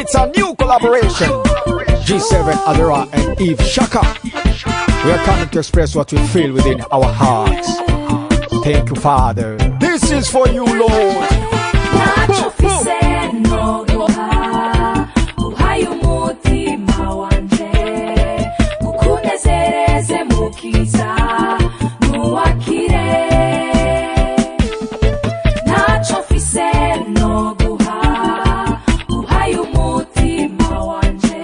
It's a new collaboration. G7 Adora and Eve Shaka. We are coming to express what we feel within our hearts. Thank you, Father. This is for you, Lord. mfise noguha uhaye umutima wanje ukunezereze mukiza nuwakire naco mfise noguha uhaye umutima wanje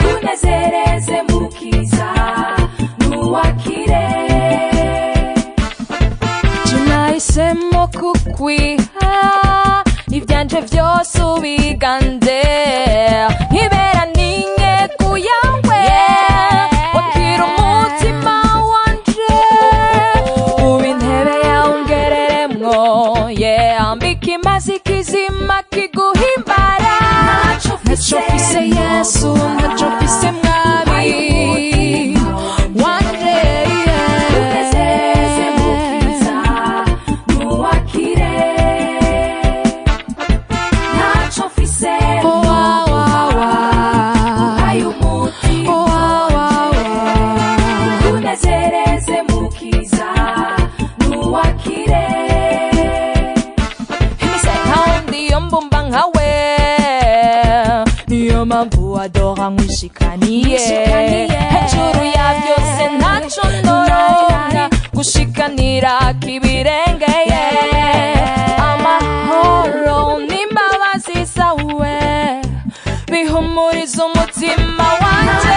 ukunezereze mukiza nuwakire tunahisemo kukwiha ivyanje vyose ubigande nkibera n'intego yawe wakira umutima wanje uba intebe yawe ungereremwo ambika imazi kizima kiguhimbara ntaco mfise Yesu ntaco mfise mwami wanje mpamvu adora mwishikaniye hejuru ya vyose ntaco ndorona gushikanira kibirengeye amahoro n'imbabazi zawe bihumuriza umutima wanje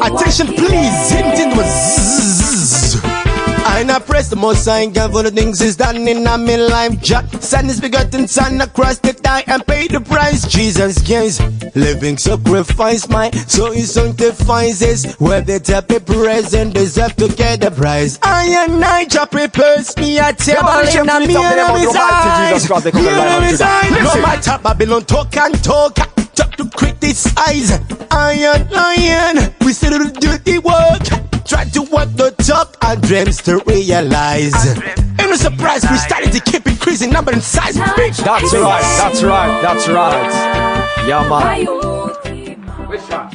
Attention please, hit was zzz. I not press the most sign, God for the things is done in my life. Jack, son is begotten, son across the die and pay the price. Jesus gives living sacrifice, my soul is sanctifies this. Where the happy present deserve to get the prize. I and I just prepares me a table in a mirror his eyes. No matter Babylon talk and talk. To criticize, iron, we still do the work. Try to walk the talk, our dreams to realize. And no surprise, we started to keep increasing number and size. That's right. Yeah, man. Which one?